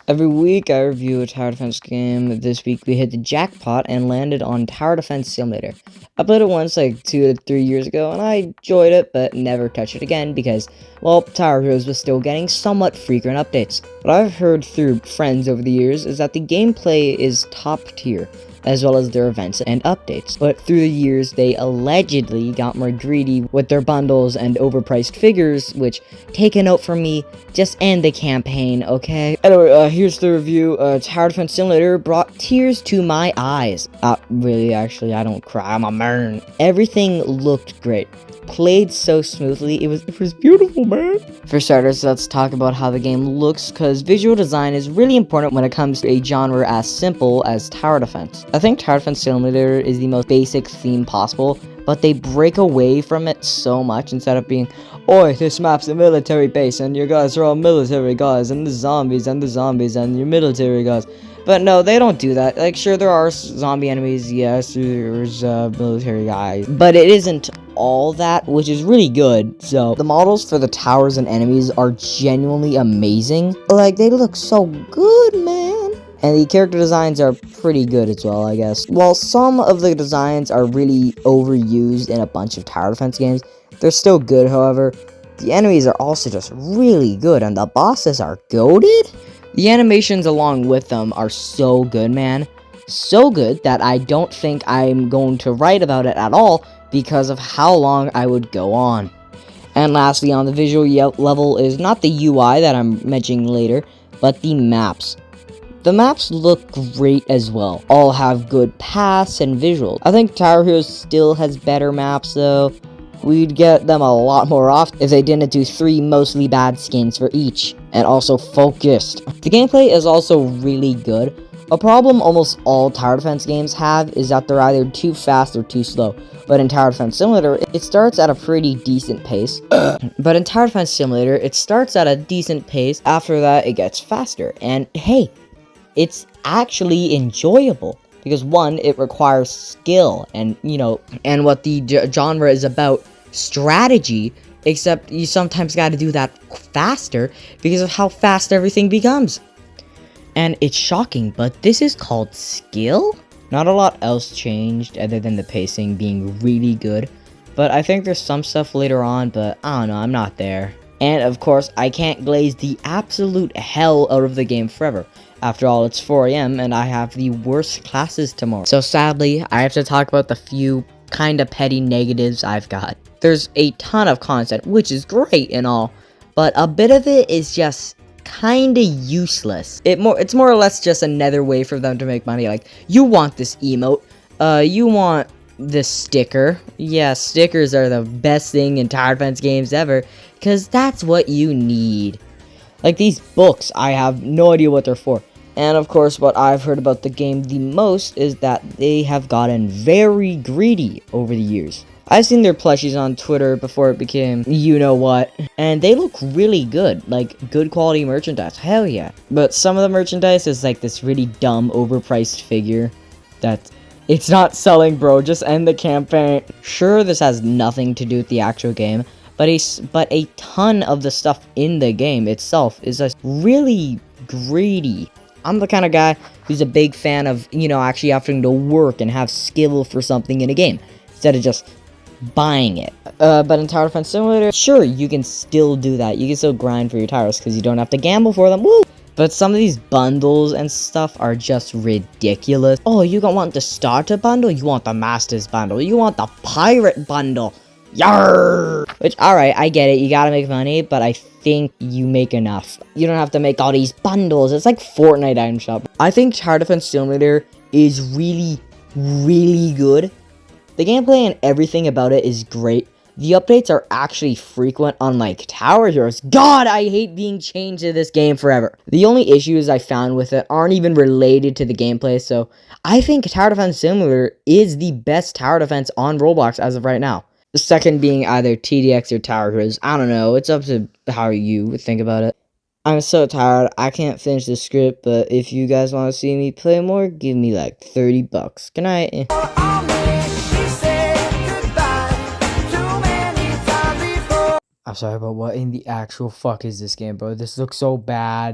Every week I review a tower defense game. This week we hit the jackpot and landed on Tower Defense Simulator. I played it once like 2 to 3 years ago and I enjoyed it, but never touched it again because, well, Tower Heroes was still getting somewhat frequent updates. What I've heard through friends over the years is that the gameplay is top tier, as well as their events and updates. But through the years, they allegedly got more greedy with their bundles and overpriced figures, which, take a note from me, just end the campaign, okay? Anyway, here's the review. Tower Defense Simulator brought tears to my eyes. Really, actually, I don't cry, I'm a man. Everything looked great. Played so smoothly, it was beautiful, man. For starters, let's talk about how the game looks, because visual design is really important when it comes to a genre as simple as tower defense. I think Tower Defense Simulator is the most basic theme possible, but they break away from it so much instead of being, oi, this map's a military base, and your guys are all military guys, and the zombies, and your military guys. But no, they don't do that. Like, sure, there are zombie enemies, yes, there's military guys, but it isn't all that, which is really good. So the models for the towers and enemies are genuinely amazing. Like, they look so good, man. And the character designs are pretty good as well, I guess. While some of the designs are really overused in a bunch of tower defense games, they're still good, however. The enemies are also just really good, and the bosses are goated. The animations along with them are so good, man. So good that I don't think I'm going to write about it at all because of how long I would go on. And lastly, on the visual level is not the UI that I'm mentioning later, but the maps. The maps look great as well. All have good paths and visuals. I think Tower Heroes still has better maps though. We'd get them a lot more often if they didn't do 3 mostly bad skins for each, and also focused. The gameplay is also really good. A problem almost all tower defense games have is that they're either too fast or too slow. But in Tower Defense Simulator, it starts at a pretty decent pace. After that, it gets faster. And hey, it's actually enjoyable. Because one, it requires skill, and and what the genre is about, strategy, except you sometimes gotta do that faster because of how fast everything becomes. And it's shocking, but this is called skill? Not a lot else changed other than the pacing being really good, but I think there's some stuff later on, but I don't know, I'm not there. And of course, I can't glaze the absolute hell out of the game forever. After all, it's 4 AM and I have the worst classes tomorrow. So sadly, I have to talk about the few kinda petty negatives I've got. There's a ton of content, which is great and all, but a bit of it is just kinda useless. It's more or less just another way for them to make money. Like, you want this emote, you want this sticker. Yeah, stickers are the best thing in tower defense games ever, because that's what you need. Like these books, I have no idea what they're for. And of course, what I've heard about the game the most is that they have gotten very greedy over the years. I've seen their plushies on Twitter before it became you-know-what, and they look really good, like good quality merchandise, hell yeah. But some of the merchandise is like this really dumb, overpriced figure that it's not selling, bro, just end the campaign. Sure, this has nothing to do with the actual game, but a ton of the stuff in the game itself is just really greedy. I'm the kind of guy who's a big fan of, actually having to work and have skill for something in a game, instead of just buying it. But in Tower Defense Simulator, sure, you can still do that. You can still grind for your towers, because you don't have to gamble for them, woo! But some of these bundles and stuff are just ridiculous. Oh, you don't want the starter bundle? You want the Masters bundle? You want the Pirate bundle? Yarr! Which, alright, I get it, you gotta make money, but I think you make enough. You don't have to make all these bundles. It's like Fortnite item shop. I think Tower Defense Simulator is really, really good. The gameplay and everything about it is great. The updates are actually frequent, unlike Tower Heroes. God, I hate being chained to this game forever. The only issues I found with it aren't even related to the gameplay, so I think Tower Defense Simulator is the best tower defense on Roblox as of right now. The second being either TDX or Tower Heroes. I don't know, it's up to how you would think about it. I'm so tired, I can't finish the script, but if you guys want to see me play more, give me like $30. Good night. I'm sorry, but what in the actual fuck is this game, bro? This looks so bad.